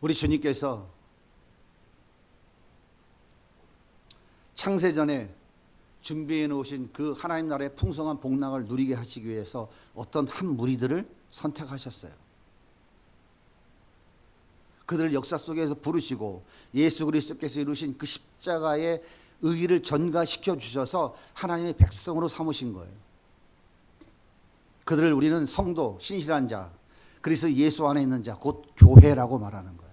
우리 주님께서 창세전에 준비해 놓으신 그 하나님 나라의 풍성한 복락을 누리게 하시기 위해서 어떤 한 무리들을 선택하셨어요. 그들을 역사 속에서 부르시고 예수 그리스도께서 이루신 그 십자가의 의의를 전가시켜 주셔서 하나님의 백성으로 삼으신 거예요. 그들을 우리는 성도, 신실한 자, 그리스도 예수 안에 있는 자, 곧 교회라고 말하는 거예요.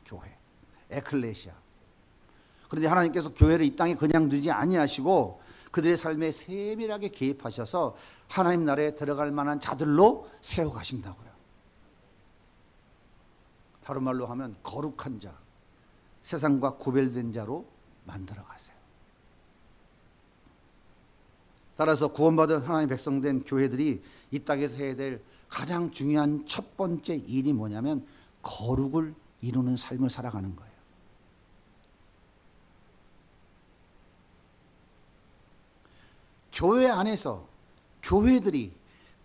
교회, 에클레시아. 그런데 하나님께서 교회를 이 땅에 그냥 두지 아니하시고 그들의 삶에 세밀하게 개입하셔서 하나님 나라에 들어갈 만한 자들로 세워가신다고요. 다른 말로 하면 거룩한 자, 세상과 구별된 자로 만들어 가세요. 따라서 구원받은 하나님의 백성된 교회들이 이 땅에서 해야 될 가장 중요한 첫 번째 일이 뭐냐면 거룩을 이루는 삶을 살아가는 거예요. 교회 안에서 교회들이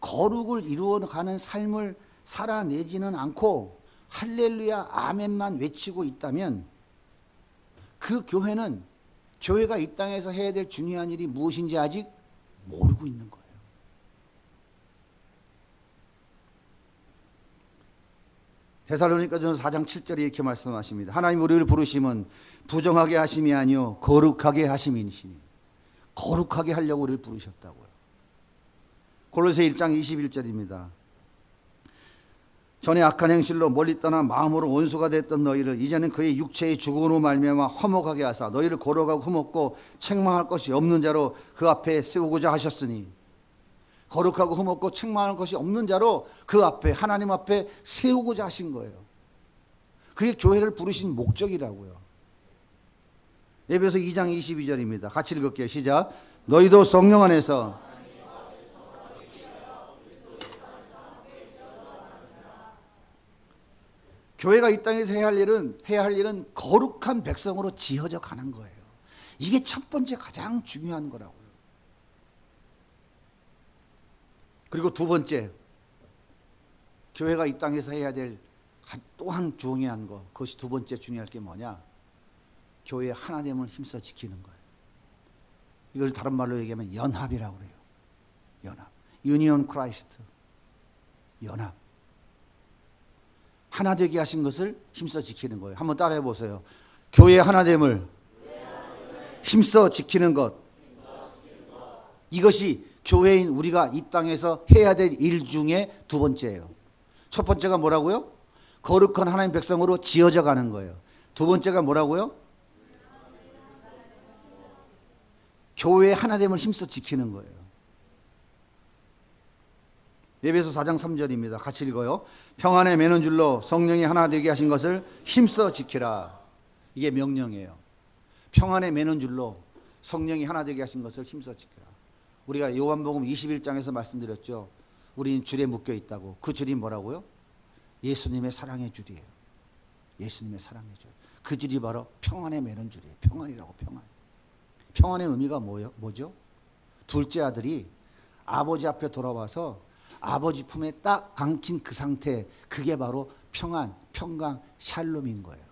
거룩을 이루어가는 삶을 살아내지는 않고 할렐루야 아멘만 외치고 있다면 그 교회는 교회가 이 땅에서 해야 될 중요한 일이 무엇인지 아직 모르고 있는 거예요. 데살로니가전서 4장 7절에 이렇게 말씀하십니다. 하나님 우리를 부르심은 부정하게 하심이 아니요 거룩하게 하심이시니 거룩하게 하려고 우리를 부르셨다고요. 골로새 1장 21절입니다. 전에 악한 행실로 멀리 떠나 마음으로 원수가 됐던 너희를 이제는 그의 육체의 죽음으로 말미암아 화목하게 하사 너희를 거룩하고 흠없고 책망할 것이 없는 자로 그 앞에 세우고자 하셨으니 거룩하고 흠없고 책망할 것이 없는 자로 그 앞에 하나님 앞에 세우고자 하신 거예요. 그게 교회를 부르신 목적이라고요. 에베소 2장 22절입니다. 같이 읽을게요. 시작. 너희도 성령 안에서 교회가 이 땅에서 해야 할 일은 거룩한 백성으로 지어져 가는 거예요. 이게 첫 번째 가장 중요한 거라고요. 그리고 두 번째, 교회가 이 땅에서 해야 될 또한 중요한 거, 그것이 두 번째 중요할 게 뭐냐? 교회의 하나됨을 힘써 지키는 거예요. 이걸 다른 말로 얘기하면 연합이라고 그래요. 연합. 유니온 크라이스트. 연합. 하나 되게 하신 것을 힘써 지키는 거예요. 한번 따라해 보세요. 교회의 하나됨을 힘써 지키는 것. 이것이 교회인 우리가 이 땅에서 해야 될 일 중에 두 번째예요. 첫 번째가 뭐라고요? 거룩한 하나님 백성으로 지어져 가는 거예요. 두 번째가 뭐라고요? 교회의 하나됨을 힘써 지키는 거예요. 에베소 4장 3절입니다. 같이 읽어요. 평안에 매는 줄로 성령이 하나 되게 하신 것을 힘써 지키라. 이게 명령이에요. 평안에 매는 줄로 성령이 하나 되게 하신 것을 힘써 지키라. 우리가 요한복음 21장에서 말씀드렸죠. 우리는 줄에 묶여 있다고. 그 줄이 뭐라고요? 예수님의 사랑의 줄이에요. 예수님의 사랑의 줄. 그 줄이 바로 평안에 매는 줄이에요. 평안이라고. 평안. 평안의 의미가 뭐죠? 둘째 아들이 아버지 앞에 돌아와서 아버지 품에 딱 안긴 그 상태, 그게 바로 평안, 평강, 샬롬인 거예요.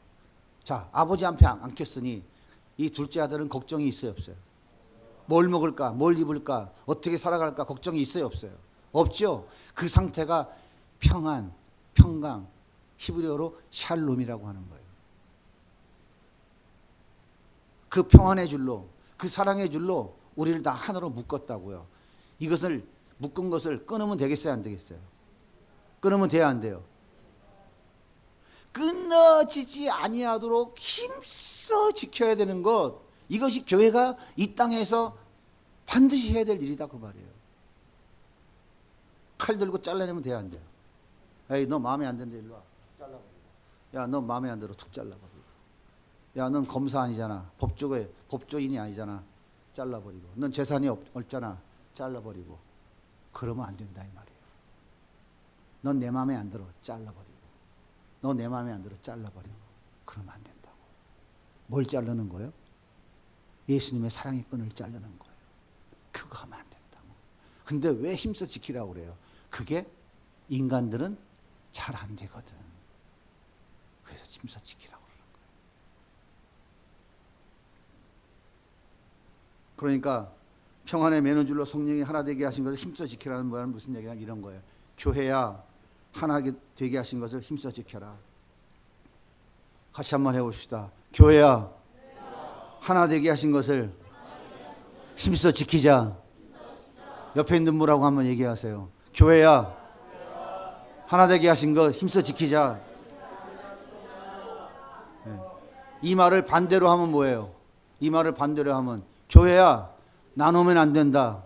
자, 아버지 앞에 안겼으니 이 둘째 아들은 걱정이 있어요, 없어요? 뭘 먹을까, 뭘 입을까, 어떻게 살아갈까 걱정이 있어요, 없어요? 없죠. 그 상태가 평안, 평강, 히브리어로 샬롬이라고 하는 거예요. 그 평안의 줄로, 그 사랑의 줄로 우리를 다 하나로 묶었다고요. 이것을 묶은 것을 끊으면 되겠어요, 안 되겠어요? 끊으면 돼야 안 돼요? 끊어지지 아니하도록 힘써 지켜야 되는 것, 이것이 교회가 이 땅에서 반드시 해야 될 일이다 그 말이에요. 칼 들고 잘라내면 돼야 안 돼요? 에이, 너 마음에 안 드는데 일로 와. 잘라버리고. 야, 너 마음에 안 들어. 툭 잘라버리고. 야, 넌 검사 아니잖아. 법조인이 아니잖아. 잘라버리고. 넌 재산이 없잖아. 잘라버리고. 그러면 안 된다 이 말이에요. 넌 내 마음에 안 들어. 잘라버리고. 너 내 마음에 안 들어. 잘라버리고. 그러면 안 된다고. 뭘 자르는 거예요? 예수님의 사랑의 끈을 자르는 거예요. 그거 하면 안 된다고. 근데 왜 힘써 지키라고 그래요? 그게 인간들은 잘 안 되거든. 그래서 힘써 지키라고 그러는 거예요. 그러니까 평안에 매는 줄로 성령이 하나 되게 하신 것을 힘써 지키라는 말은 무슨 얘기냐 이런 거예요. 교회야 하나 되게 하신 것을 힘써 지켜라. 같이 한번 해봅시다. 교회야 하나 되게 하신 것을 힘써 지키자. 옆에 있는 분하고 한번 얘기하세요. 교회야 하나 되게 하신 것 힘써 지키자. 네. 이 말을 반대로 하면 뭐예요? 이 말을 반대로 하면 교회야 나누면 안 된다.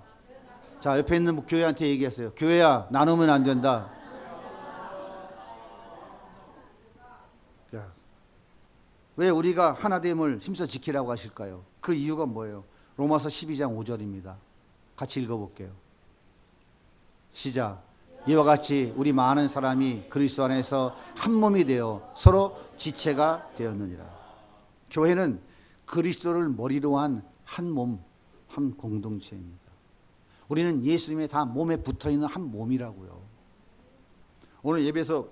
자, 옆에 있는 교회한테 얘기하세요. 교회야 나누면 안 된다. 야, 왜 우리가 하나됨을 힘써 지키라고 하실까요? 그 이유가 뭐예요? 로마서 12장 5절입니다. 같이 읽어볼게요. 시작. 이와 같이 우리 많은 사람이 그리스도 안에서 한 몸이 되어 서로 지체가 되었느니라. 교회는 그리스도를 머리로 한 한 몸, 한 공동체입니다. 우리는 예수님의 다 몸에 붙어있는 한 몸이라고요. 오늘 예배에서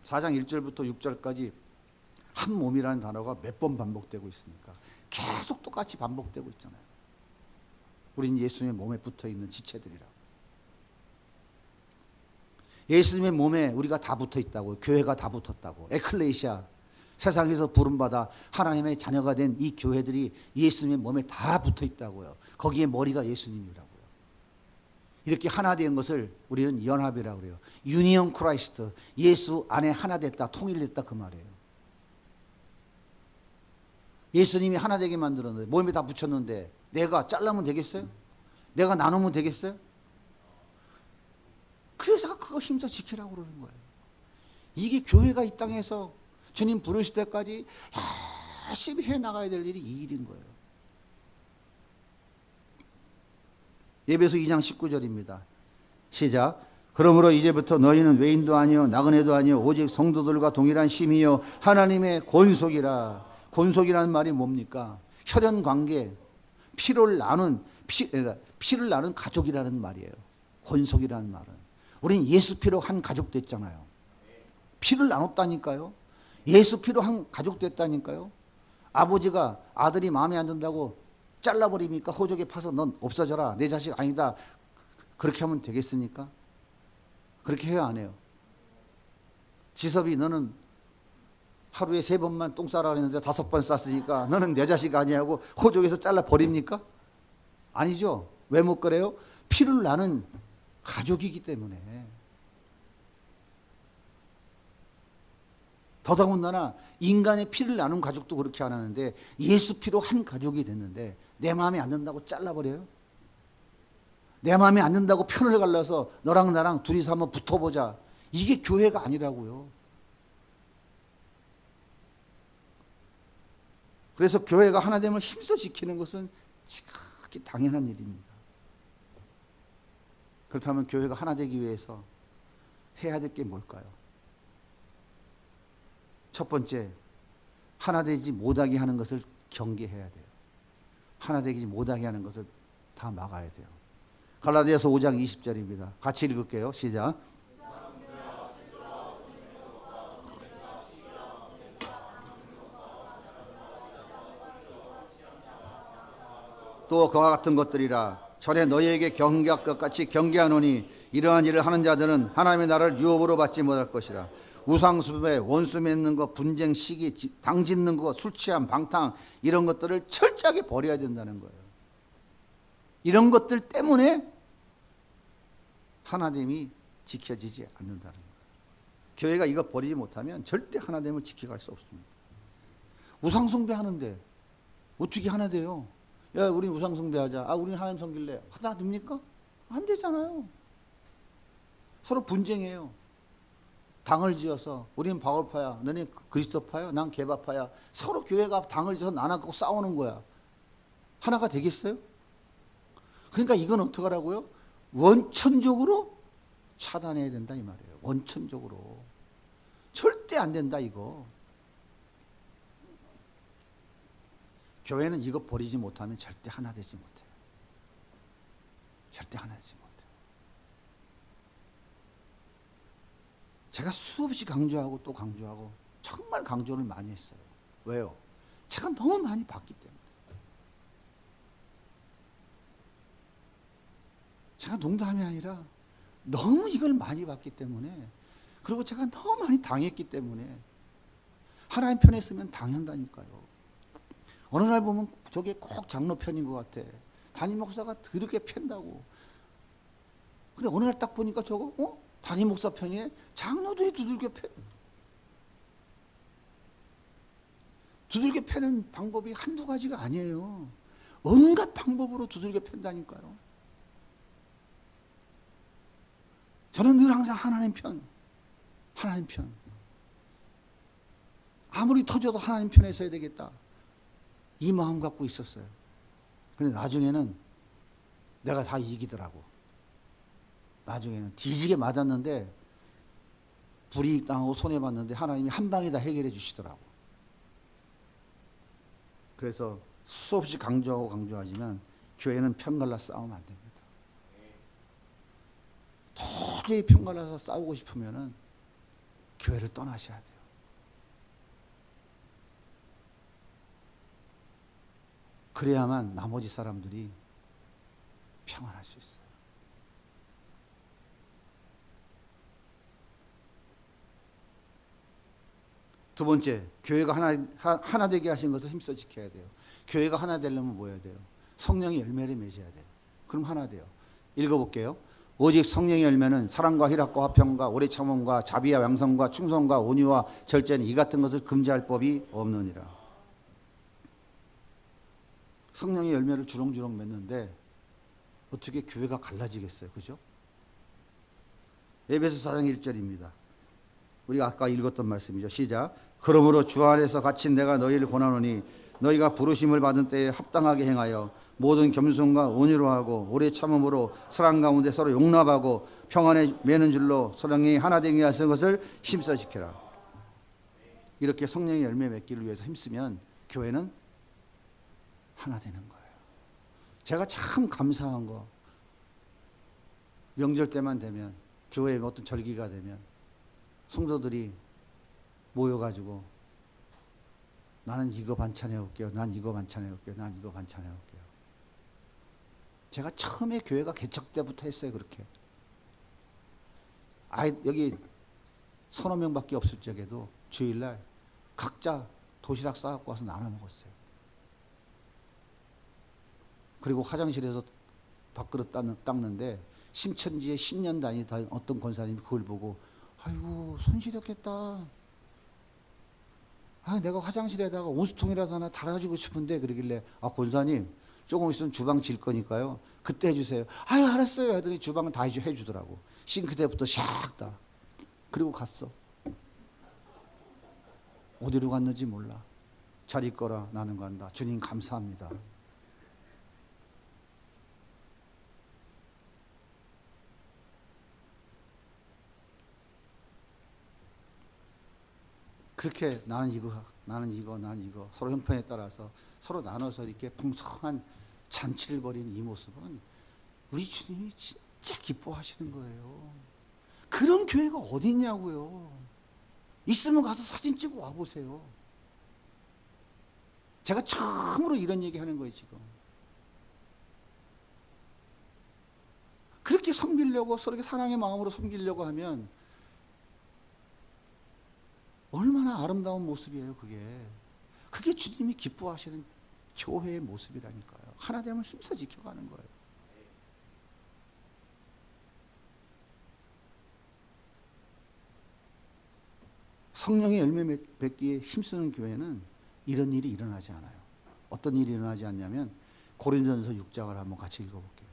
4장 1절부터 6절까지 한 몸이라는 단어가 몇 번 반복되고 있습니까? 계속 똑같이 반복되고 있잖아요. 우린 예수님의 몸에 붙어있는 지체들이라고. 예수님의 몸에 우리가 다 붙어있다고요. 교회가 다 붙었다고. 에클레시아, 세상에서 부름받아 하나님의 자녀가 된 이 교회들이 예수님의 몸에 다 붙어있다고요. 거기에 머리가 예수님이라고요. 이렇게 하나 된 것을 우리는 연합이라고 그래요. 유니온 크라이스트, 예수 안에 하나 됐다, 통일됐다 그 말이에요. 예수님이 하나 되게 만들었는데 몸에 다 붙였는데 내가 잘라면 되겠어요? 내가 나누면 되겠어요? 그래서 그거 힘써 지키라고 그러는 거예요. 이게 교회가 이 땅에서 주님 부르실 때까지 열심히 해나가야 될 일이 이 일인 거예요. 예배서 2장 19절입니다. 시작. 그러므로 이제부터 너희는 외인도 아니요 나그네도 아니요 오직 성도들과 동일한 심이요 하나님의 권속이라. 권속이라는 말이 뭡니까? 혈연 관계, 피를 나눈 가족이라는 말이에요. 권속이라는 말은. 우린 예수 피로 한 가족 됐잖아요. 피를 나눴다니까요. 예수 피로 한 가족 됐다니까요. 아버지가 아들이 마음에 안 든다고 잘라버립니까? 호적에 파서 넌 없어져라. 내 자식 아니다. 그렇게 하면 되겠습니까? 그렇게 해요, 안 해요? 지섭이 너는 하루에 3번만 똥 싸라 그랬는데 5번 쌌으니까 너는 내 자식 아니냐고 호적에서 잘라버립니까? 아니죠. 왜 못 그래요? 피를 나는 가족이기 때문에. 더더군다나 인간의 피를 나눈 가족도 그렇게 안 하는데 예수 피로 한 가족이 됐는데 내 마음에 안 든다고 잘라버려요? 내 마음에 안 든다고 편을 갈라서 너랑 나랑 둘이서 한번 붙어보자. 이게 교회가 아니라고요. 그래서 교회가 하나됨을 힘써 지키는 것은 지극히 당연한 일입니다. 그렇다면 교회가 하나 되기 위해서 해야 될 게 뭘까요? 첫 번째, 하나 되지 못하게 하는 것을 경계해야 돼요. 하나 되지 못하게 하는 것을 다 막아야 돼요. 갈라디아서 5장 20절입니다. 같이 읽을게요. 시작. 또 그와 같은 것들이라 전에 너희에게 경계할 것 같이 경계하노니 이러한 일을 하는 자들은 하나님의 나라를 유업으로 받지 못할 것이라. 우상숭배, 원수 맺는 것, 분쟁, 시기, 당 짓는 것, 술 취함, 방탕 이런 것들을 철저하게 버려야 된다는 거예요. 이런 것들 때문에 하나됨이 지켜지지 않는다는 거예요. 교회가 이거 버리지 못하면 절대 하나됨을 지켜갈 수 없습니다. 우상숭배 하는데 어떻게 하나 돼요? 야, 우린 우상숭배 하자. 아, 우린 하나님 섬길래. 하나 됩니까? 안 되잖아요. 서로 분쟁해요. 당을 지어서 우린 바울파야, 너네 그리스도파야, 난 개바파야. 서로 교회가 당을 지어서 나눠갖고 싸우는 거야. 하나가 되겠어요? 그러니까 이건 어떻게 하라고요? 원천적으로 차단해야 된다 이 말이에요. 원천적으로. 절대 안 된다 이거. 교회는 이거 버리지 못하면 절대 하나 되지 못해요. 절대 하나 되지 못해요. 제가 수없이 강조하고 또 강조하고 정말 강조를 많이 했어요. 왜요? 제가 너무 많이 봤기 때문에. 제가 농담이 아니라 너무 이걸 많이 봤기 때문에, 그리고 제가 너무 많이 당했기 때문에 하나님 편에 있으면 당한다니까요. 어느 날 보면 저게 꼭 장로 편인 것 같아. 담임 목사가 더럽게 편다고. 근데 어느 날 딱 보니까 저거 담임 목사 편이에 장로들이 두들겨 패. 두들겨 패는 방법이 한두 가지가 아니에요. 온갖 방법으로 두들겨 팬다니까요. 저는 늘 항상 하나님 편, 하나님 편. 아무리 터져도 하나님 편에 서야 되겠다. 이 마음 갖고 있었어요. 근데 나중에는 내가 다 이기더라고. 나중에는 뒤지게 맞았는데, 불이익 당하고 손해봤는데 하나님이 한 방에 다 해결해 주시더라고. 그래서 수없이 강조하고 강조하지만 교회는 편갈라 싸우면 안 됩니다. 도저히 편갈라서 싸우고 싶으면은 교회를 떠나셔야 돼요. 그래야만 나머지 사람들이 평안할 수 있어요. 두 번째, 교회가 하나 되게 하신 것을 힘써 지켜야 돼요. 교회가 하나 되려면 뭐 해야 돼요? 성령의 열매를 맺어야 돼요. 그럼 하나 돼요. 읽어볼게요. 오직 성령의 열매는 사랑과 희락과 화평과 오래 참음과 자비와 양성과 충성과 온유와 절제는 이 같은 것을 금지할 법이 없느니라. 성령의 열매를 주렁주렁 맺는데 어떻게 교회가 갈라지겠어요? 그죠? 에베소 4장 1절입니다. 우리가 아까 읽었던 말씀이죠. 시작. 그러므로 주 안에서 갇힌 내가 너희를 권하노니 너희가 부르심을 받은 때에 합당하게 행하여 모든 겸손과 온유로 하고 오래 참음으로 사랑 가운데 서로 용납하고 평안에 매는 줄로 성령이 하나 되게 하신 것을 힘써 지켜라. 이렇게 성령의 열매 맺기를 위해서 힘쓰면 교회는 하나 되는 거예요. 제가 참 감사한 거, 명절 때만 되면, 교회에 어떤 절기가 되면 성도들이 모여가지고 나는 이거 반찬해 올게요. 난 이거 반찬해 올게요. 난 이거 반찬해 올게요. 제가 처음에 교회가 개척 때부터 했어요. 그렇게. 여기 서너 명밖에 없을 적에도 주일날 각자 도시락 싸갖고 와서 나눠 먹었어요. 그리고 화장실에서 밥그릇 닦는데 심천지에 10년 다니던 어떤 권사님이 그걸 보고 아이고 손시렸겠다. 내가 화장실에다가 온수통이라도 하나 달아주고 싶은데 그러길래 권사님 조금 있으면 주방 질 거니까요. 그때 해주세요. 알았어요. 하더니 주방은 다 해주더라고. 싱크대부터 샥 다. 그리고 갔어. 어디로 갔는지 몰라. 잘 있거라. 나는 간다. 주님 감사합니다. 그렇게 나는 이거 서로 형편에 따라서 서로 나눠서 이렇게 풍성한 잔치를 벌이는 이 모습은 우리 주님이 진짜 기뻐하시는 거예요. 그런 교회가 어디 있냐고요. 있으면 가서 사진 찍고 와보세요. 제가 처음으로 이런 얘기 하는 거예요, 지금. 그렇게 섬기려고, 서로 사랑의 마음으로 섬기려고 하면 얼마나 아름다운 모습이에요, 그게. 그게 주님이 기뻐하시는 교회의 모습이라니까요. 하나 되면 힘써 지켜가는 거예요. 성령의 열매 맺기에 힘쓰는 교회는 이런 일이 일어나지 않아요. 어떤 일이 일어나지 않냐면 고린도전서 6장을 한번 같이 읽어볼게요.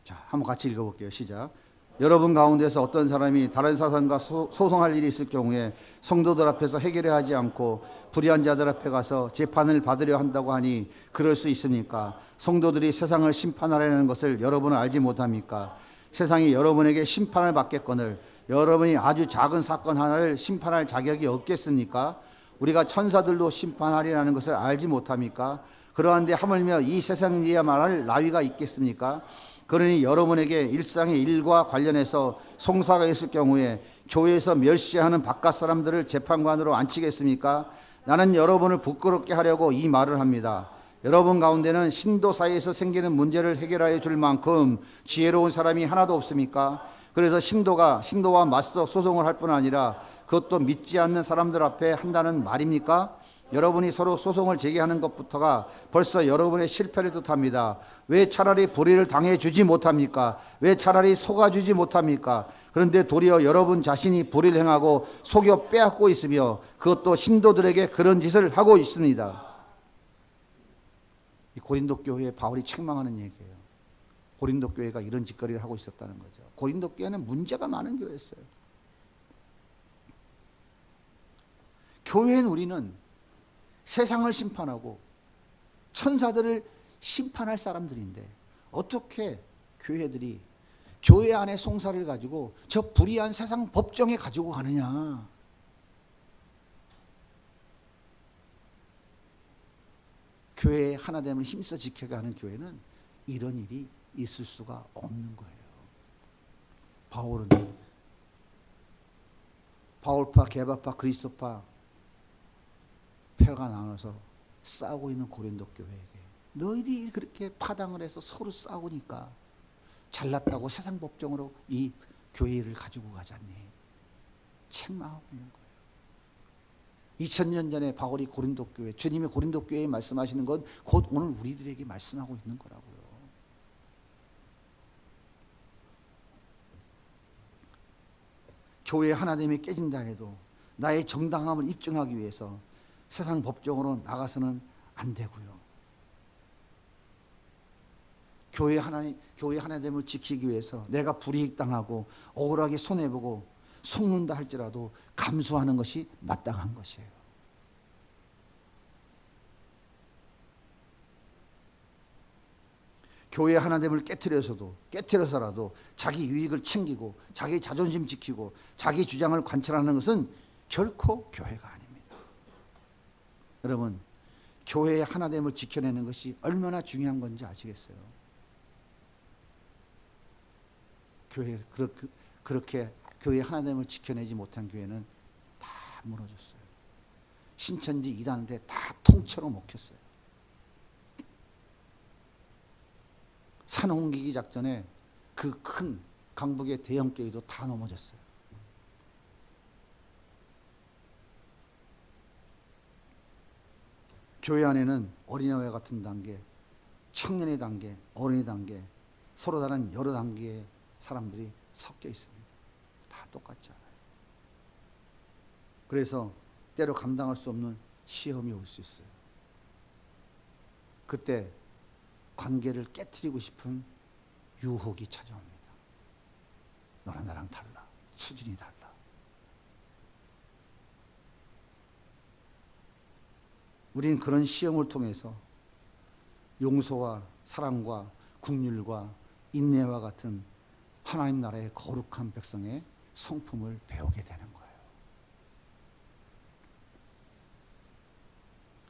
자, 한번 같이 읽어볼게요. 시작. 여러분 가운데서 어떤 사람이 다른 사람과 소송할 일이 있을 경우에 성도들 앞에서 해결해야 하지 않고 불의한 자들 앞에 가서 재판을 받으려 한다고 하니 그럴 수 있습니까? 성도들이 세상을 심판하려는 것을 여러분은 알지 못합니까? 세상이 여러분에게 심판을 받겠거늘 여러분이 아주 작은 사건 하나를 심판할 자격이 없겠습니까? 우리가 천사들도 심판하리라는 것을 알지 못합니까? 그러한데 하물며 이 세상이야 말할 나위가 있겠습니까? 그러니 여러분에게 일상의 일과 관련해서 송사가 있을 경우에 교회에서 멸시하는 바깥 사람들을 재판관으로 앉히겠습니까? 나는 여러분을 부끄럽게 하려고 이 말을 합니다. 여러분 가운데는 신도 사이에서 생기는 문제를 해결하여 줄 만큼 지혜로운 사람이 하나도 없습니까? 그래서 신도와 맞서 소송을 할 뿐 아니라 그것도 믿지 않는 사람들 앞에 한다는 말입니까? 여러분이 서로 소송을 제기하는 것부터가 벌써 여러분의 실패를 뜻합니다. 왜 차라리 불의를 당해주지 못합니까? 왜 차라리 속아주지 못합니까? 그런데 도리어 여러분 자신이 불의를 행하고 속여 빼앗고 있으며 그것도 신도들에게 그런 짓을 하고 있습니다. 이 고린도 교회에 바울이 책망하는 얘기예요. 고린도 교회가 이런 짓거리를 하고 있었다는 거죠. 고린도 교회는 문제가 많은 교회였어요. 교회인 우리는 세상을 심판하고 천사들을 심판할 사람들인데 어떻게 교회들이 교회 안의 송사를 가지고 저 불의한 세상 법정에 가지고 가느냐. 교회의 하나됨을 힘써 지켜가는 교회는 이런 일이 있을 수가 없는 거예요. 바울은 바울파, 게바파, 그리스도파 패가 나눠서 싸우고 있는 고린도 교회에게 너희들이 그렇게 파당을 해서 서로 싸우니까 잘났다고 세상 법정으로 이 교회를 가지고 가자니 책망하고 있는 거예요. 2000년 전에 바울이 고린도 교회, 주님이 고린도 교회에 말씀하시는 건 곧 오늘 우리들에게 말씀하고 있는 거라고요. 교회의 하나됨이 깨진다 해도 나의 정당함을 입증하기 위해서 세상 법정으로 나가서는 안 되고요. 교회 하나됨을 지키기 위해서 내가 불이익 당하고 억울하게 손해보고 속는다 할지라도 감수하는 것이 마땅한 것이에요. 교회 하나됨을 깨트려서라도 자기 유익을 챙기고 자기 자존심 지키고 자기 주장을 관철하는 것은 결코 교회가 아닙니다. 여러분, 교회의 하나됨을 지켜내는 것이 얼마나 중요한 건지 아시겠어요? 그렇게 교회의 하나됨을 지켜내지 못한 교회는 다 무너졌어요. 신천지 이단한테 다 통째로 먹혔어요. 산홍기기 작전에 그 큰 강북의 대형 교회도 다 넘어졌어요. 교회 안에는 어린아이와 같은 단계, 청년의 단계, 어른의 단계, 서로 다른 여러 단계의 사람들이 섞여 있습니다. 다 똑같지 않아요. 그래서 때로 감당할 수 없는 시험이 올 수 있어요. 그때 관계를 깨트리고 싶은 유혹이 찾아옵니다. 너랑 나랑 달라. 수준이 달라. 우리는 그런 시험을 통해서 용서와 사랑과 긍휼과 인내와 같은 하나님 나라의 거룩한 백성의 성품을 배우게 되는 거예요.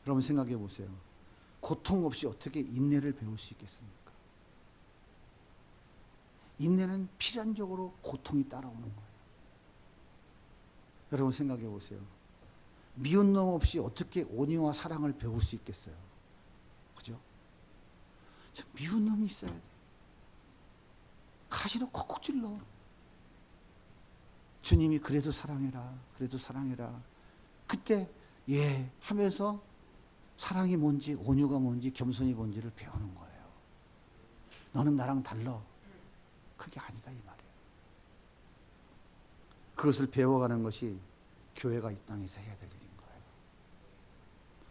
여러분 생각해 보세요. 고통 없이 어떻게 인내를 배울 수 있겠습니까? 인내는 필연적으로 고통이 따라오는 거예요. 여러분 생각해 보세요. 미운 놈 없이 어떻게 온유와 사랑을 배울 수 있겠어요? 그죠? 미운 놈이 있어야 돼. 가시로 콕콕 찔러. 주님이 그래도 사랑해라. 그래도 사랑해라. 그때 예 하면서 사랑이 뭔지 온유가 뭔지 겸손이 뭔지를 배우는 거예요. 너는 나랑 달라. 그게 아니다 이 말이에요. 그것을 배워가는 것이 교회가 이 땅에서 해야 될 일인 거예요.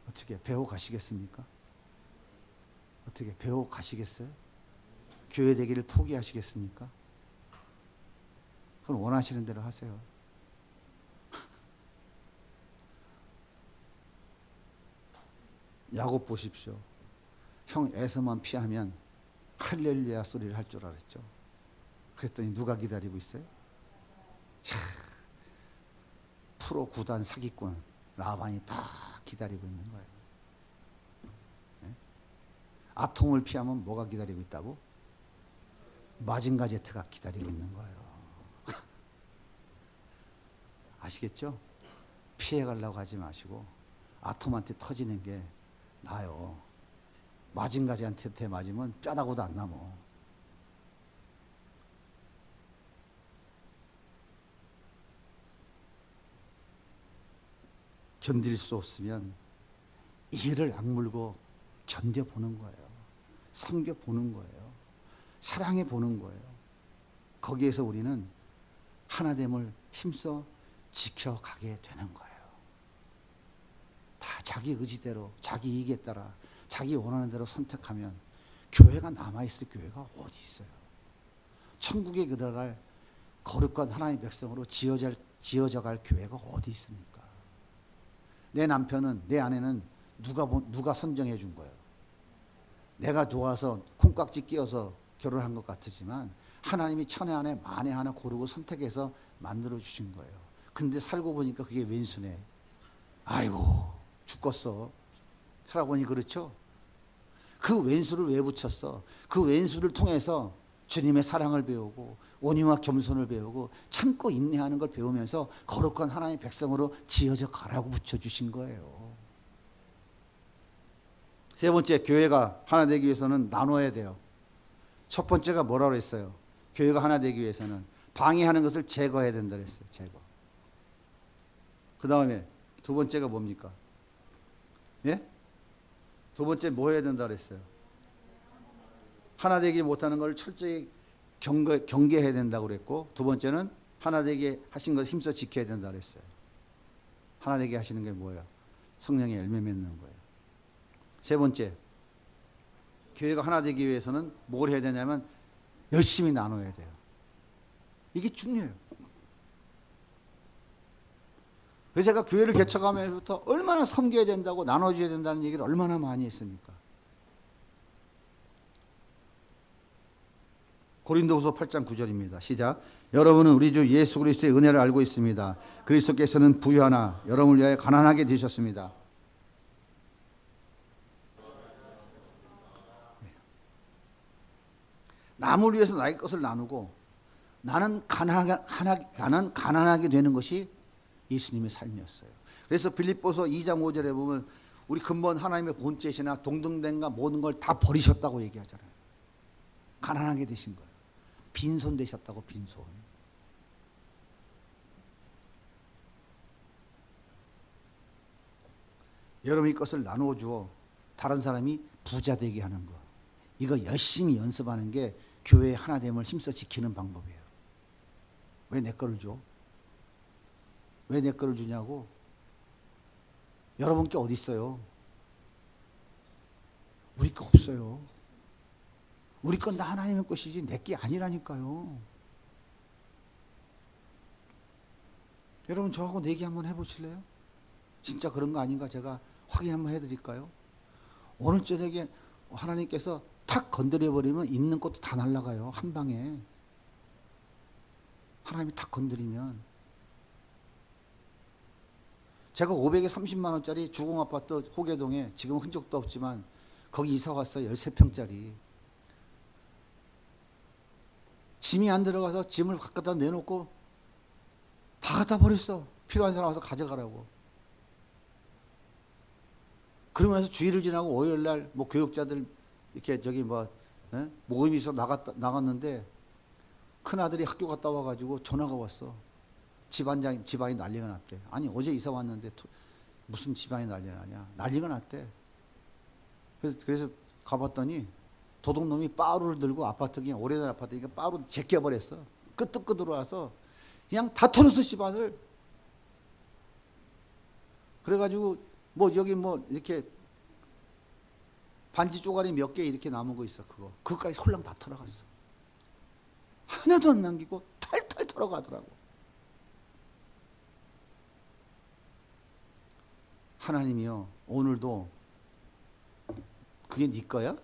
어떻게 배워 가시겠습니까? 어떻게 배워 가시겠어요? 교회 되기를 포기하시겠습니까? 그건 원하시는 대로 하세요. 야곱 보십시오. 형 에서만 피하면 할렐루야 소리를 할 줄 알았죠. 그랬더니 누가 기다리고 있어요? 프로 구단 사기꾼 라반이 다 기다리고 있는 거예요. 네? 아통을 피하면 뭐가 기다리고 있다고? 마징가 제트가 기다리고 있는 거예요. 아시겠죠? 피해가려고 하지 마시고 아톰한테 터지는 게 나아요. 맞은 가지한테 맞으면 뼈다구도 안 남어. 견딜 수 없으면 이를 악물고 견뎌보는 거예요. 섬겨보는 거예요. 사랑해보는 거예요. 거기에서 우리는 하나됨을 힘써 지켜가게 되는 거예요. 다 자기 의지대로, 자기 이익에 따라, 자기 원하는 대로 선택하면 교회가 남아있을 교회가 어디 있어요? 천국에 들어갈 거룩한 하나님의 백성으로 지어져 갈 교회가 어디 있습니까? 내 남편은, 내 아내는 누가 선정해 준 거예요? 내가 좋아서 콩깍지 끼워서 결혼한 것 같으지만 하나님이 천에 하나 만에 하나 고르고 선택해서 만들어 주신 거예요. 근데 살고 보니까 그게 왼수네. 아이고 죽겠어. 살아보니 그렇죠? 그 왼수를 왜 붙였어? 그 왼수를 통해서 주님의 사랑을 배우고 온유와 겸손을 배우고 참고 인내하는 걸 배우면서 거룩한 하나님의 백성으로 지어져 가라고 붙여주신 거예요. 세 번째, 교회가 하나 되기 위해서는 나눠야 돼요. 첫 번째가 뭐라고 했어요? 교회가 하나 되기 위해서는 방해하는 것을 제거해야 된다 그랬어요. 제거. 그 다음에 두 번째가 뭡니까? 예? 두 번째 뭐 해야 된다 그랬어요? 하나 되기 못하는 걸 철저히 경계해야 된다고 그랬고, 두 번째는 하나 되게 하신 것을 힘써 지켜야 된다 그랬어요. 하나 되게 하시는 게 뭐예요? 성령의 열매 맺는 거예요. 세 번째, 교회가 하나 되기 위해서는 뭘 해야 되냐면 열심히 나눠야 돼요. 이게 중요해요. 그래서 제가 교회를 개척하면서부터 얼마나 섬겨야 된다고 나눠줘야 된다는 얘기를 얼마나 많이 했습니까? 고린도후서 8장 9절입니다. 시작. 여러분은 우리 주 예수 그리스도의 은혜를 알고 있습니다. 그리스도께서는 부유하나 여러분을 위하여 가난하게 되셨습니다. 남을 위해서 나의 것을 나누고 나는 가난하게 되는 것이 예수님의 삶이었어요. 그래서 빌립보서 2장 5절에 보면 우리 근본 하나님의 본체시나 동등된가 모든 걸 다 버리셨다고 얘기하잖아요. 가난하게 되신 거예요. 빈손 되셨다고. 빈손. 여러분의 것을 나누어 주어 다른 사람이 부자 되게 하는 거. 이거 열심히 연습하는 게 교회의 하나됨을 힘써 지키는 방법이에요. 왜 내 거를 줘? 왜 내 거를 주냐고? 여러분 게 어디 있어요? 우리 거 없어요. 우리 건 다 하나님의 것이지 내 게 아니라니까요. 여러분 저하고 내기 한번 해보실래요? 진짜 그런 거 아닌가 제가 확인 한번 해드릴까요? 오늘 저녁에 하나님께서 탁 건드려버리면 있는 것도 다 날아가요. 한 방에. 하나님이 탁 건드리면. 제가 500에 30만 원짜리 주공아파트 호계동에 지금 흔적도 없지만 거기 이사 왔어요. 13평짜리. 짐이 안 들어가서 짐을 갖다 내놓고 다 갖다 버렸어. 필요한 사람 와서 가져가라고. 그러고 나서 주일을 지나고 월요일날 뭐 교육자들 이렇게 저기 뭐 모임이 있어 나갔는데 큰아들이 학교 갔다 와가지고 전화가 왔어. 집안이 난리가 났대. 아니 어제 이사 왔는데 무슨 집안이 난리가 나냐. 난리가 났대. 그래서 가봤더니 도둑놈이 빠루를 들고 아파트 그냥 오래된 아파트니까 빠루 제껴버렸어. 끄떡끄떡 와서 그냥 다 털었어 집안을. 그래가지고 뭐 여기 뭐 이렇게 반지 쪼가리 몇 개 이렇게 남은 거 있어. 그거까지 홀랑 다 털어갔어. 하나도 안 남기고 탈탈 털어가더라고. 하나님이요 오늘도 그게 네 거야?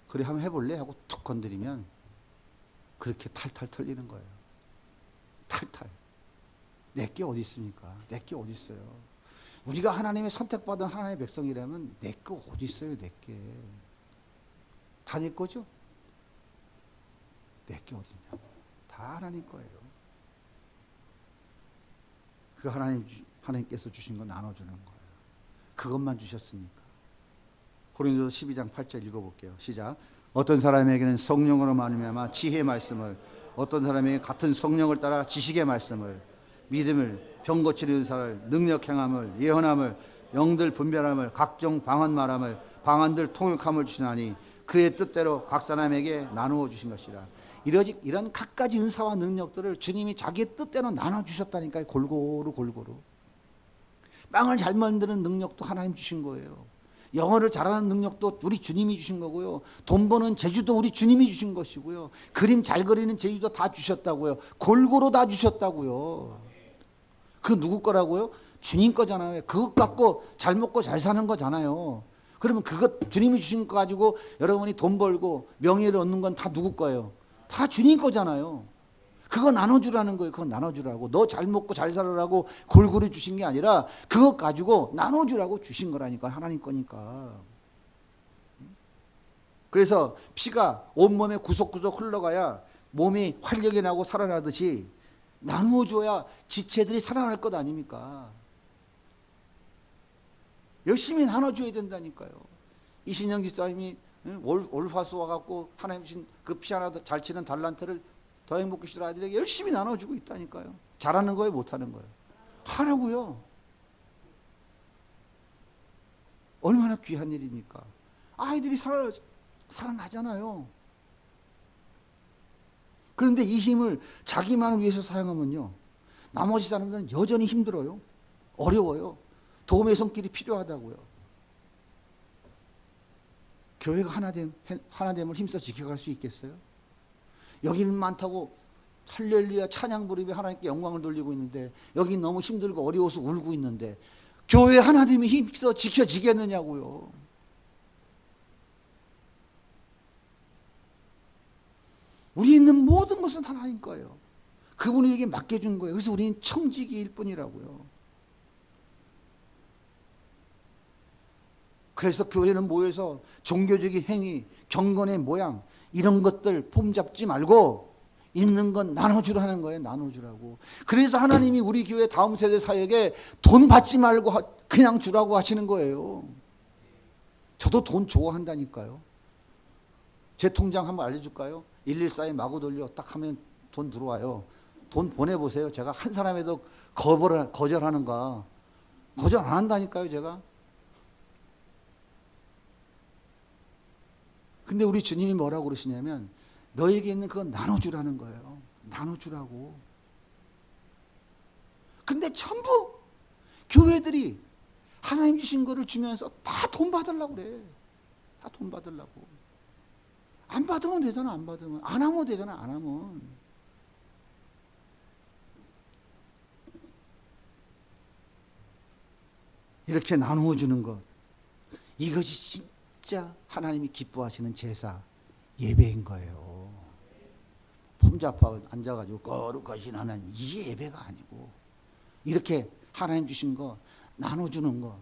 그래 한번 해볼래? 하고 툭 건드리면 그렇게 탈탈 털리는 거예요. 탈탈. 내게 어디 있습니까? 내게 어디 있어요? 우리가 하나님의 선택받은 하나님의 백성이라면 내게 어디 있어요? 내게. 다 내 거죠? 내게 어디 있냐고. 다 하나님 거예요. 그 하나님께서 주신 거 나눠주는 거예요. 그것만 주셨으니까. 고린도서 12장 8절 읽어볼게요. 시작. 어떤 사람에게는 성령으로 말미암아 지혜의 말씀을, 어떤 사람에게 같은 성령을 따라 지식의 말씀을, 믿음을, 병 고치는 의사를, 능력 행함을, 예언함을, 영들 분별함을, 각종 방언 말함을, 방언들 통역함을 주시나니 그의 뜻대로 각 사람에게 나누어 주신 것이라. 이런 각가지 은사와 능력들을 주님이 자기의 뜻대로 나눠 주셨다니까요. 골고루. 빵을 잘 만드는 능력도 하나님 주신 거예요. 영어를 잘하는 능력도 우리 주님이 주신 거고요. 돈 버는 재주도 우리 주님이 주신 것이고요. 그림 잘 그리는 재주도 다 주셨다고요. 골고루 다 주셨다고요. 그 누구 거라고요? 주님 거잖아요. 그것 갖고 잘 먹고 잘 사는 거잖아요. 그러면 그것 주님이 주신 거 가지고 여러분이 돈 벌고 명예를 얻는 건 다 누구 거예요? 다 주님 거잖아요. 그거 나눠주라는 거예요. 그거 나눠주라고. 너 잘 먹고 잘 살으라고 골고루 주신 게 아니라 그것 가지고 나눠주라고 주신 거라니까. 하나님 거니까. 그래서 피가 온몸에 구석구석 흘러가야 몸이 활력이 나고 살아나듯이 나누어줘야 지체들이 살아날 것 아닙니까? 열심히 나눠줘야 된다니까요. 이신영 집사님이 월화수 와갖고 하나님 주신 그 피아노 잘 치는 달란트를 더 행복해질 아이들에게 열심히 나눠주고 있다니까요. 잘하는 거예요, 못하는 거예요? 하라고요. 얼마나 귀한 일입니까? 아이들이 살아나잖아요. 그런데 이 힘을 자기만을 위해서 사용하면요, 나머지 사람들은 여전히 힘들어요. 어려워요. 도움의 손길이 필요하다고요. 교회가 하나됨을 힘써 지켜갈 수 있겠어요? 여기는 많다고 할렐루야 찬양 부르며 하나님께 영광을 돌리고 있는데, 여기 너무 힘들고 어려워서 울고 있는데 교회 하나됨이 힘써 지켜지겠느냐고요. 우리 있는 모든 것은 하나님 거예요. 그분이 우리에게 맡겨준 거예요. 그래서 우리는 청지기일 뿐이라고요. 그래서 교회는 모여서 종교적인 행위, 경건의 모양 이런 것들 폼 잡지 말고 있는 건 나눠주라는 거예요. 나눠주라고. 그래서 하나님이 우리 교회 다음 세대 사역에 돈 받지 말고 그냥 주라고 하시는 거예요. 저도 돈 좋아한다니까요. 제 통장 한번 알려줄까요? 114에 마구 돌려 딱 하면 돈 들어와요. 돈 보내보세요. 제가 한 사람에도 거절하는가. 거절 안 한다니까요, 제가. 근데 우리 주님이 뭐라고 그러시냐면 너에게 있는 그건 나눠주라는 거예요. 나눠주라고. 근데 전부 교회들이 하나님 주신 거를 주면서 다 돈 받으려고 그래. 다 돈 받으려고. 안 받으면 되잖아. 안 받으면. 안 하면 되잖아. 안 하면. 이렇게 나누어 주는 것, 이것이 진짜 하나님이 기뻐하시는 제사, 예배인 거예요. 폼잡아 앉아가지고 거룩하신 하나님, 이게 예배가 아니고 이렇게 하나님 주신 거 나눠주는 거,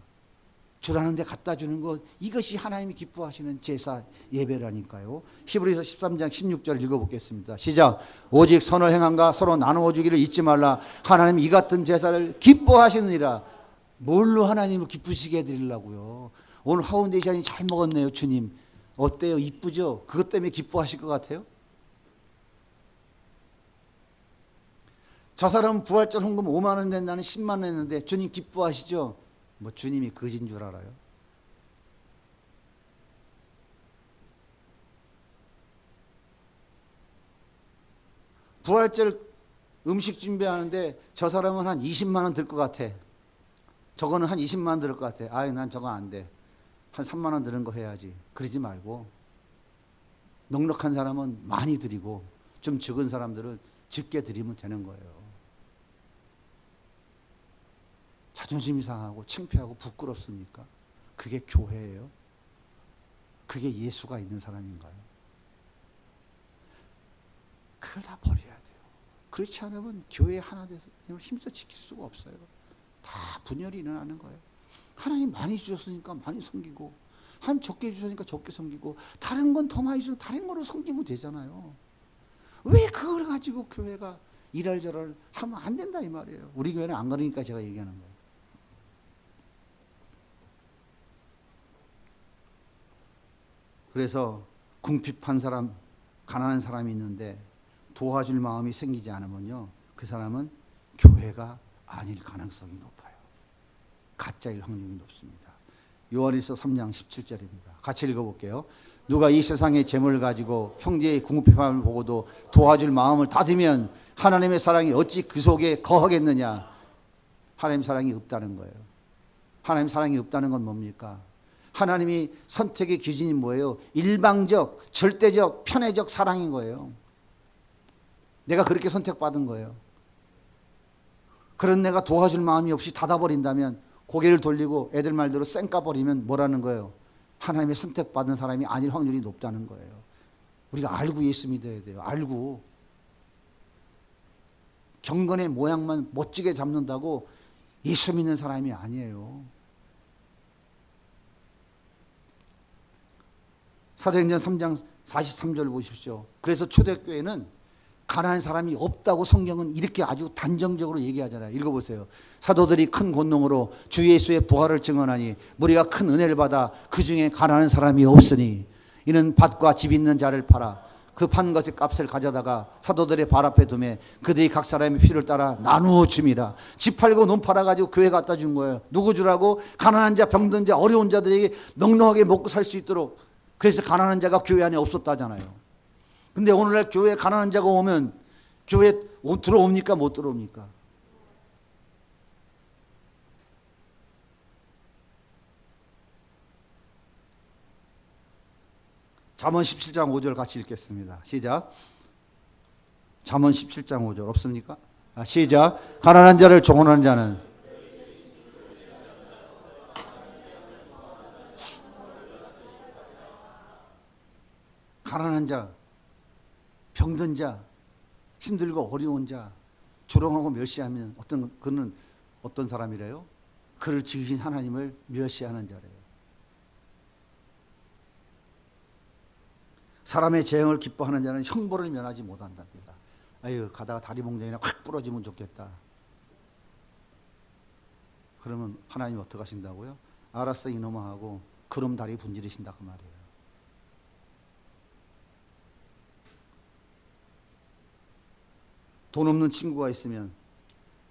주라는 데 갖다 주는 것, 이것이 하나님이 기뻐하시는 제사 예배라니까요. 히브리서 13장 16절 읽어보겠습니다. 시작. 오직 선을 행함과 서로 나누어 주기를 잊지 말라. 하나님 이 같은 제사를 기뻐하시느니라. 뭘로 하나님을 기쁘시게 해드리려고요? 오늘 파운데이션이 잘 먹었네요. 주님 어때요? 이쁘죠? 그것 때문에 기뻐하실 것 같아요? 저 사람은 부활절 헌금 5만 원 낸 나는 10만 원 했는데 주님 기뻐하시죠? 뭐 주님이 거진 줄 알아요? 부활절 음식 준비하는데 저 사람은 한 20만 원 들 것 같아. 저거는 한 20만 원 들 것 같아. 아유, 난 저거 안 돼. 한 3만 원 드는 거 해야지. 그러지 말고 넉넉한 사람은 많이 드리고 좀 적은 사람들은 적게 드리면 되는 거예요. 자존심이 상하고 창피하고 부끄럽습니까? 그게 교회예요? 그게 예수가 있는 사람인가요? 그걸 다 버려야 돼요. 그렇지 않으면 교회 하나 돼서 힘써 지킬 수가 없어요. 다 분열이 일어나는 거예요. 하나님 많이 주셨으니까 많이 섬기고, 하나님 적게 주셨으니까 적게 섬기고, 다른 건 더 많이 주고 다른 거로 섬기면 되잖아요. 왜 그걸 가지고 교회가 이럴저럴 하면 안 된다 이 말이에요. 우리 교회는 안 그러니까 제가 얘기하는 거예요. 그래서 궁핍한 사람, 가난한 사람이 있는데 도와줄 마음이 생기지 않으면요, 그 사람은 교회가 아닐 가능성이 높아요. 가짜일 확률이 높습니다. 요한일서 3장 17절입니다. 같이 읽어볼게요. 누가 이 세상의 재물을 가지고 형제의 궁핍함을 보고도 도와줄 마음을 닫으면 하나님의 사랑이 어찌 그 속에 거하겠느냐. 하나님 사랑이 없다는 거예요. 하나님 사랑이 없다는 건 뭡니까? 하나님이 선택의 기준이 뭐예요? 일방적, 절대적, 편애적 사랑인 거예요. 내가 그렇게 선택받은 거예요. 그런 내가 도와줄 마음이 없이 닫아버린다면, 고개를 돌리고 애들 말대로 쌩까버리면 뭐라는 거예요? 하나님의 선택받은 사람이 아닐 확률이 높다는 거예요. 우리가 알고 예수 믿어야 돼요. 알고. 경건의 모양만 멋지게 잡는다고 예수 믿는 사람이 아니에요. 사도행전 3장 43절 보십시오. 그래서 초대교회는 가난한 사람이 없다고 성경은 이렇게 아주 단정적으로 얘기하잖아요. 읽어보세요. 사도들이 큰 권능으로 주 예수의 부활을 증언하니 무리가 큰 은혜를 받아 그 중에 가난한 사람이 없으니 이는 밭과 집 있는 자를 팔아 그 판 것의 값을 가져다가 사도들의 발 앞에 두매 그들이 각 사람의 필요를 따라 나누어 줌이라. 집 팔고 논 팔아가지고 교회 갖다 준 거예요. 누구 주라고? 가난한 자, 병든 자, 어려운 자들에게 넉넉하게 먹고 살 수 있도록. 그래서 가난한 자가 교회 안에 없었다잖아요. 근데 오늘날 교회에 가난한 자가 오면 교회에 들어옵니까? 못 들어옵니까? 잠언 17장 5절 같이 읽겠습니다. 시작. 잠언 17장 5절 없습니까? 시작. 가난한 자를 종언하는 자는 가난한 자, 병든 자, 힘들고 어려운 자, 조롱하고 멸시하면 그는 어떤 사람이래요? 그를 지으신 하나님을 멸시하는 자래요. 사람의 재앙을 기뻐하는 자는 형벌을 면하지 못한답니다. 아유, 가다가 다리 몽둥이나 확 부러지면 좋겠다. 그러면 하나님 어떻게 하신다고요? 알았어 이놈아 하고 그럼 다리 분지르신다 그 말이에요. 돈 없는 친구가 있으면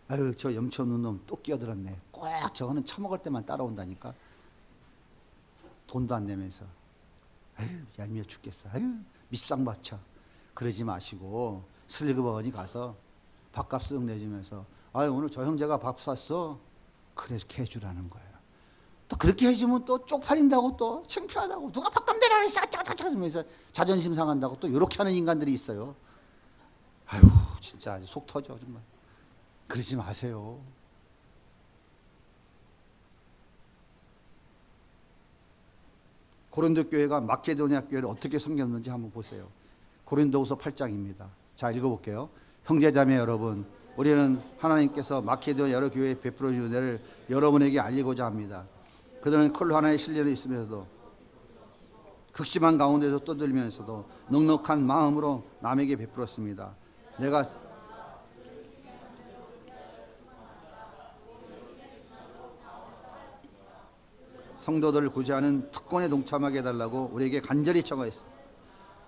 아유 저 염치 없는 놈 또 끼어들었네. 꼭 저거는 처먹을 때만 따라온다니까. 돈도 안 내면서 아유 얄미워 죽겠어. 아유 밉상받쳐. 그러지 마시고 슬그머니 가서 밥값 쓱 내주면서 아유 오늘 저 형제가 밥 샀어. 그래서 해주라는 거예요. 또 그렇게 해주면 또 쪽팔린다고 또 창피하다고 누가 밥값 내라 그랬어. 하면서 자존심 상한다고 또 이렇게 하는 인간들이 있어요. 아유 진짜 아주 속 터져 정말. 그러지 마세요. 고린도 교회가 마케도니아 교회를 어떻게 섬겼는지 한번 보세요. 고린도후서 8장입니다. 자 읽어볼게요. 형제자매 여러분, 우리는 하나님께서 마케도니아 여러 교회에 베풀어 주신 은혜를 여러분에게 알리고자 합니다. 그들은 칼로 하나의 신뢰는 있으면서도 극심한 가운데서 떠들면서도 넉넉한 마음으로 남에게 베풀었습니다. 내가 성도들을 구제하는 특권에 동참하게 해달라고 우리에게 간절히 청하였습니다.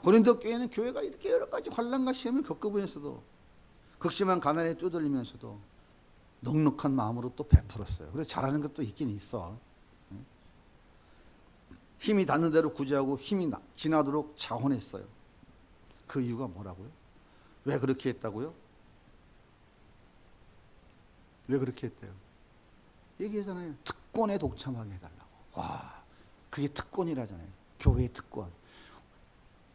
고린도 교회는 교회가 이렇게 여러 가지 환난과 시험을 겪어보면서도 극심한 가난에 쪼들리면서도 넉넉한 마음으로 또 베풀었어요. 그래서 잘하는 것도 있긴 있어. 힘이 닿는 대로 구제하고 힘이 지나도록 자원했어요. 그 이유가 뭐라고요? 왜 그렇게 했다고요? 왜 그렇게 했대요? 얘기하잖아요. 특권에 동참하게 해달라고. 와, 그게 특권이라잖아요. 교회의 특권.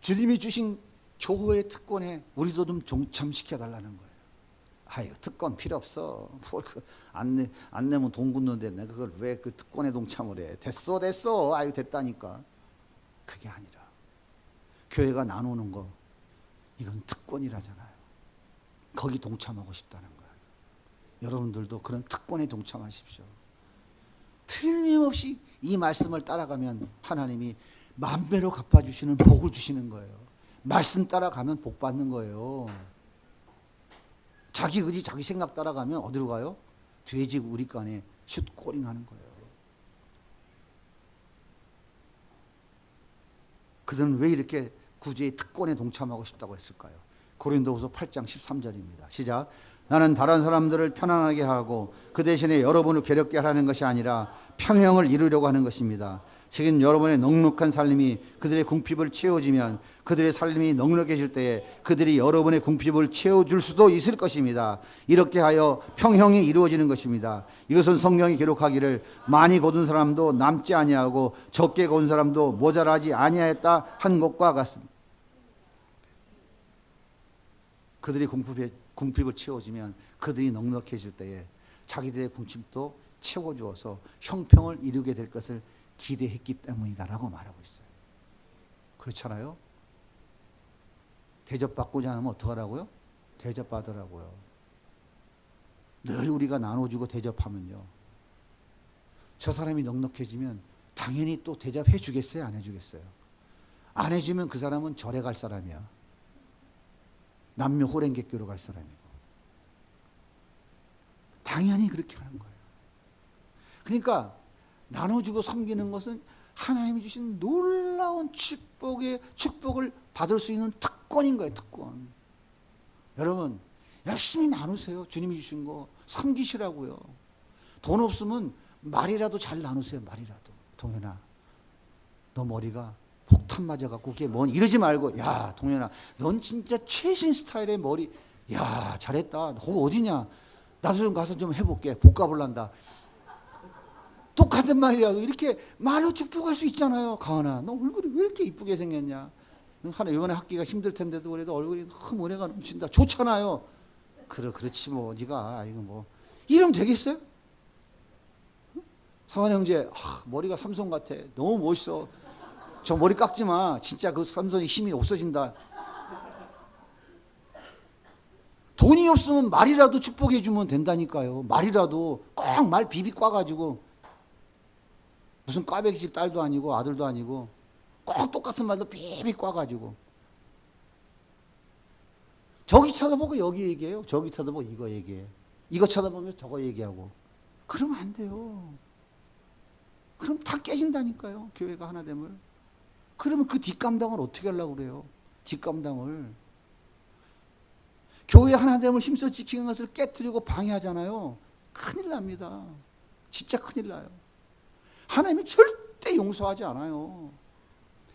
주님이 주신 교회의 특권에 우리도 좀 동참시켜달라는 거예요. 아유, 특권 필요 없어. 안 내면 돈 굳는데 내가 그걸 왜 그 특권에 동참을 해. 됐어. 아유, 됐다니까. 그게 아니라 교회가 나누는 거 이건 특권이라잖아요. 거기 동참하고 싶다는 거예요. 여러분들도 그런 특권에 동참하십시오. 틀림없이 이 말씀을 따라가면 하나님이 만배로 갚아주시는 복을 주시는 거예요. 말씀 따라가면 복 받는 거예요. 자기 의지, 자기 생각 따라가면 어디로 가요? 돼지 우리간에 슛꼬링 하는 거예요. 그들은 왜 이렇게 구제의 특권에 동참하고 싶다고 했을까요? 고린도후서 8장 13절입니다. 시작. 나는 다른 사람들을 편안하게 하고 그 대신에 여러분을 괴롭게 하라는 것이 아니라 평형을 이루려고 하는 것입니다. 지금 여러분의 넉넉한 삶이 그들의 궁핍을 채워주면 그들의 삶이 넉넉해질 때에 그들이 여러분의 궁핍을 채워줄 수도 있을 것입니다. 이렇게 하여 평형이 이루어지는 것입니다. 이것은 성경이 기록하기를 많이 거둔 사람도 남지 아니하고 적게 거둔 사람도 모자라지 아니하였다 한 것과 같습니다. 그들이 궁핍을 채워주면 그들이 넉넉해질 때에 자기들의 궁핍도 채워주어서 형평을 이루게 될 것을 기대했기 때문이다라고 말하고 있어요. 그렇잖아요? 대접받고자 하면 어떡하라고요? 대접받으라고요. 늘 우리가 나눠주고 대접하면요, 저 사람이 넉넉해지면 당연히 또 대접해 주겠어요? 안 해주겠어요? 안 해주면 그 사람은 절에 갈 사람이야. 남녀 호랭객교로 갈 사람이고. 당연히 그렇게 하는 거예요. 그러니까 나눠주고 섬기는 것은 하나님이 주신 놀라운 축복을 받을 수 있는 특권인 거예요. 특권. 여러분 열심히 나누세요. 주님이 주신 거 섬기시라고요. 돈 없으면 말이라도 잘 나누세요. 말이라도. 동현아, 너 머리가 폭탄 맞아갖고 그게 뭔 이러지 말고, 야 동현아 넌 진짜 최신 스타일의 머리, 야 잘했다. 너 거기 어디냐? 나도 좀 가서 좀 해볼게. 볶아볼란다. 똑같은 말이라도 이렇게 말로 축복할 수 있잖아요. 가은아, 너 얼굴이 왜 이렇게 이쁘게 생겼냐? 이번에 학기가 힘들 텐데도 그래도 얼굴이 너무 은혜가 넘친다. 좋잖아요. 그렇지 뭐 네가 이거 뭐 이러면 되겠어요? 성환 형제, 머리가 삼손 같아. 너무 멋있어. 저 머리 깎지 마. 진짜 그 삼손이 힘이 없어진다. 돈이 없으면 말이라도 축복해 주면 된다니까요. 말이라도 꼭 말 비비 꽈가지고, 무슨 꽈배기집 딸도 아니고 아들도 아니고 꼭 똑같은 말도 비비 꽈가지고, 저기 쳐다보고 여기 얘기해요. 저기 쳐다보고 이거 얘기해. 이거 쳐다보면 저거 얘기하고. 그러면 안 돼요. 그럼 다 깨진다니까요. 교회가 하나 됨을. 그러면 그 뒷감당을 어떻게 하려고 그래요? 뒷감당을. 교회 하나됨을 힘써 지키는 것을 깨트리고 방해하잖아요. 큰일 납니다. 진짜 큰일 나요. 하나님이 절대 용서하지 않아요.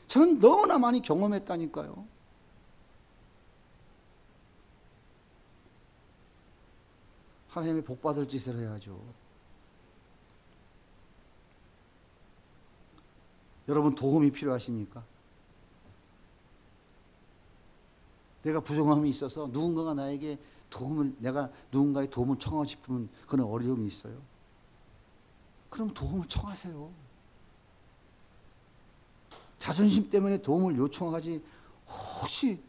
저는 너무나 많이 경험했다니까요. 하나님이 복받을 짓을 해야죠. 여러분 도움이 필요하십니까? 내가 부족함이 있어서 누군가가 나에게 내가 누군가의 도움을 청하고 싶으면 그런 어려움이 있어요. 그럼 도움을 청하세요. 자존심 때문에 도움을 요청하지 혹시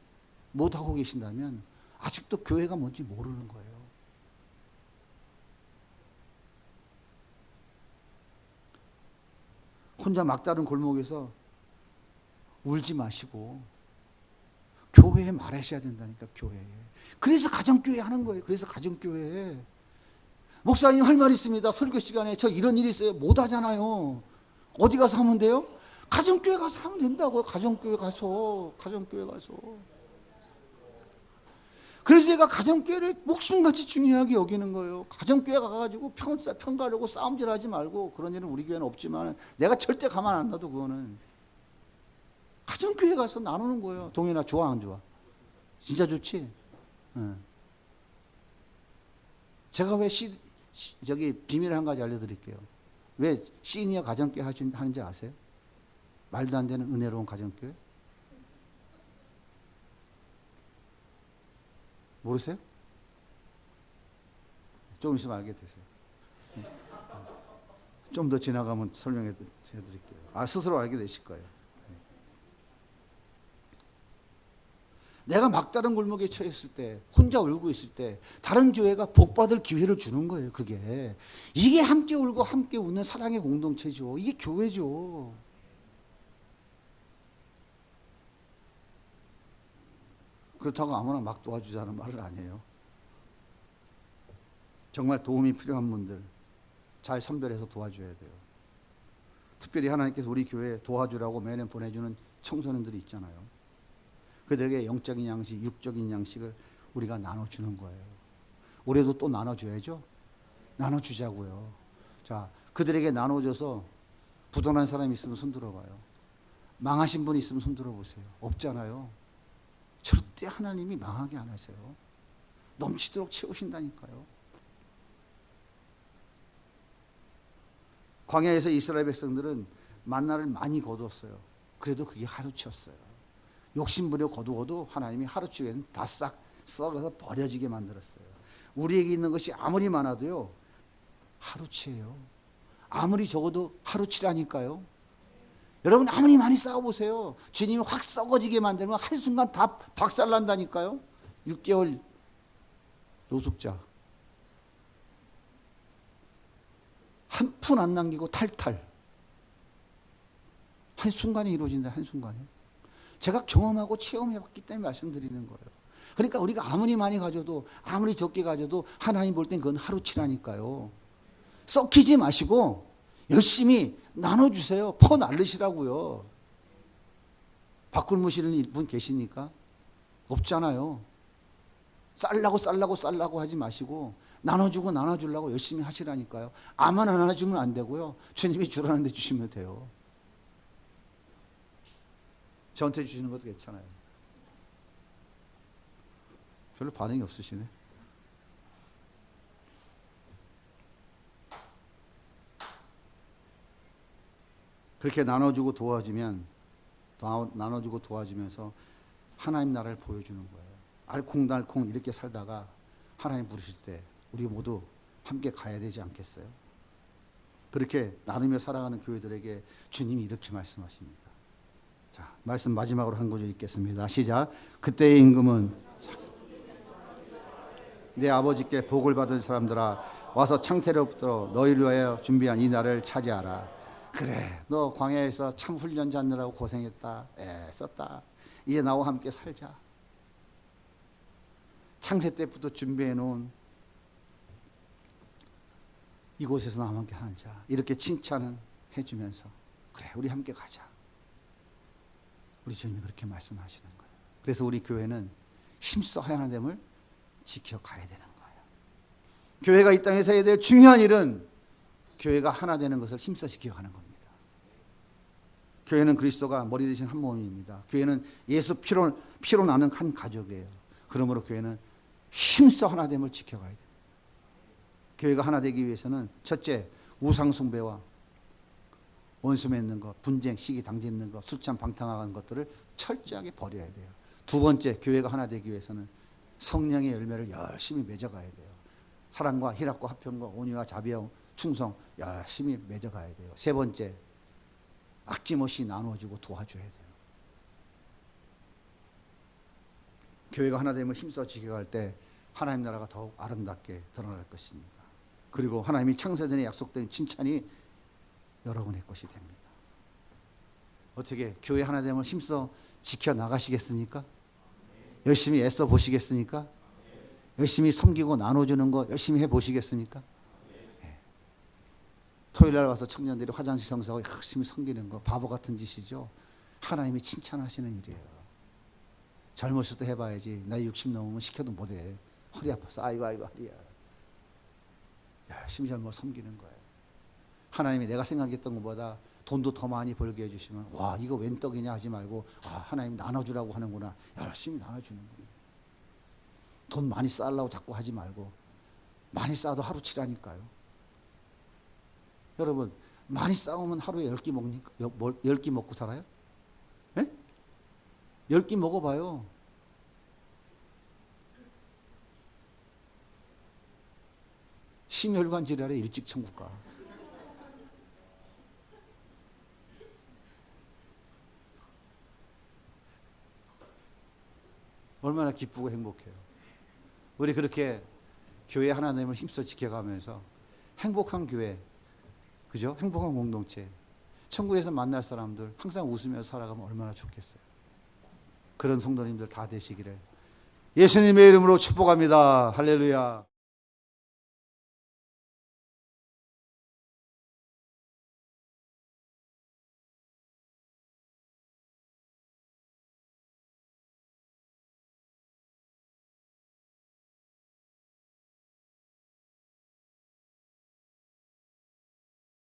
못하고 계신다면 아직도 교회가 뭔지 모르는 거예요. 혼자 막다른 골목에서 울지 마시고 교회에 말하셔야 된다니까. 교회에. 그래서 가정교회 하는 거예요. 그래서 가정교회. 목사님 할 말 있습니다. 설교 시간에 저 이런 일이 있어요. 못 하잖아요. 어디 가서 하면 돼요? 가정교회 가서 하면 된다고요. 가정교회 가서. 그래서 제가 가정교회를 목숨같이 중요하게 여기는 거예요. 가정교회 가가지고 평가하려고 싸움질하지 말고. 그런 일은 우리 교회는 없지만 내가 절대 가만 안 놔도 그거는. 가정교회 가서 나누는 거예요. 동현아 좋아 안 좋아? 진짜 좋지? 네. 제가 왜 비밀 한 가지 알려드릴게요. 왜 시니어 가정교회 하는지 아세요? 말도 안 되는 은혜로운 가정교회? 모르세요? 조금 있으면 알게 되세요. 좀 더 지나가면 설명해 드릴게요. 스스로 알게 되실 거예요. 내가 막다른 골목에 처했을 때, 혼자 울고 있을 때 다른 교회가 복받을 기회를 주는 거예요. 그게. 이게 함께 울고 함께 웃는 사랑의 공동체죠. 이게 교회죠. 그렇다고 아무나 막 도와주자는 말은 아니에요. 정말 도움이 필요한 분들 잘 선별해서 도와줘야 돼요. 특별히 하나님께서 우리 교회에 도와주라고 매년 보내주는 청소년들이 있잖아요. 그들에게 영적인 양식, 육적인 양식을 우리가 나눠주는 거예요. 올해도 또 나눠줘야죠. 나눠주자고요. 자, 그들에게 나눠줘서 부도난 사람이 있으면 손 들어봐요. 망하신 분이 있으면 손 들어보세요. 없잖아요. 절대 하나님이 망하게 안 하세요. 넘치도록 채우신다니까요. 광야에서 이스라엘 백성들은 만나를 많이 거두었어요. 그래도 그게 하루치였어요. 욕심부려 거두어도 하나님이 하루치에는 다 싹 썩어서 버려지게 만들었어요. 우리에게 있는 것이 아무리 많아도요, 하루치예요. 아무리 적어도 하루치라니까요. 여러분 아무리 많이 싸워보세요. 주님이 확 썩어지게 만들면 한순간 다 박살난다니까요. 6개월 노숙자 한 푼 안 남기고 탈탈. 한순간에 이루어진다. 한순간에. 제가 경험하고 체험해봤기 때문에 말씀드리는 거예요. 그러니까 우리가 아무리 많이 가져도 아무리 적게 가져도 하나님 볼 땐 그건 하루치라니까요. 썩히지 마시고 열심히 나눠주세요. 퍼날르시라고요. 밥 굶으시는 분 계십니까? 없잖아요. 쌀라고 하지 마시고 나눠주고 나눠주려고 열심히 하시라니까요. 아만 나눠주면 안 되고요. 주님이 주라는데 주시면 돼요. 저한테 주시는 것도 괜찮아요. 별로 반응이 없으시네. 그렇게 나눠주고 나눠주고 도와주면서 하나님 나라를 보여주는 거예요. 알콩달콩 이렇게 살다가 하나님 부르실 때 우리 모두 함께 가야 되지 않겠어요? 그렇게 나누며 살아가는 교회들에게 주님이 이렇게 말씀하십니다. 자, 말씀 마지막으로 한 구절 읽겠습니다. 시작. 그때의 임금은 내 아버지께 복을 받은 사람들아 와서 창세로부터 너희를 위하여 준비한 이 날을 차지하라. 그래, 너 광야에서 참 훈련 잡느라고 고생했다. 애썼다. 이제 나와 함께 살자. 창세 때부터 준비해 놓은 이곳에서 나와 함께 살자. 이렇게 칭찬을 해주면서 그래, 우리 함께 가자. 우리 주님이 그렇게 말씀하시는 거예요. 그래서 우리 교회는 힘써 하나됨을 지켜가야 되는 거예요. 교회가 이 땅에서 해야 될 중요한 일은 교회가 하나 되는 것을 힘써 지켜가는 겁니다. 교회는 그리스도가 머리 되신 한 몸입니다. 교회는 예수 피로 나는 한 가족이에요. 그러므로 교회는 힘써 하나됨을 지켜가야 돼요. 교회가 하나 되기 위해서는 첫째, 우상 숭배와 원수 맺는 것, 분쟁, 시기, 당지 있는 것, 술참 방탕한 것들을 철저하게 버려야 돼요. 두 번째, 교회가 하나 되기 위해서는 성령의 열매를 열심히 맺어가야 돼요. 사랑과 희락과 화평과 온유와 자비와 충성 열심히 맺어가야 돼요. 세 번째, 아낌없이 나눠주고 도와줘야 돼요. 교회가 하나 되면 힘써 지켜갈 때 하나님 나라가 더욱 아름답게 드러날 것입니다. 그리고 하나님이 창세전에 약속된 칭찬이 여러분의 것이 됩니다. 어떻게 교회 하나 됨을 힘써 지켜나가시겠습니까? 열심히 애써 보시겠습니까? 열심히 섬기고 나눠주는 거 열심히 해보시겠습니까? 네. 토요일날 와서 청년들이 화장실 청소하고 열심히 섬기는 거 바보 같은 짓이죠. 하나님이 칭찬하시는 일이에요. 젊었을 때 해봐야지. 나이 60 넘으면 시켜도 못해. 허리 아파서 아이고 허리야. 열심히 젊어 섬기는 거예요. 하나님이 내가 생각했던 것보다 돈도 더 많이 벌게 해주시면 와 이거 웬 떡이냐 하지 말고 아 하나님 나눠주라고 하는구나. 열심히 나눠주는 거예요. 돈 많이 쌓으려고 자꾸 하지 말고 많이 쌓아도 하루치라니까요. 여러분 많이 쌓으면 하루에 10끼 먹니까 10끼 먹고 살아요? 네? 10끼 먹어봐요. 심혈관 질환에 일찍 천국 가. 얼마나 기쁘고 행복해요. 우리 그렇게 교회 하나님을 힘써 지켜가면서 행복한 교회, 그죠? 행복한 공동체, 천국에서 만날 사람들 항상 웃으면서 살아가면 얼마나 좋겠어요. 그런 성도님들 다 되시기를 예수님의 이름으로 축복합니다. 할렐루야.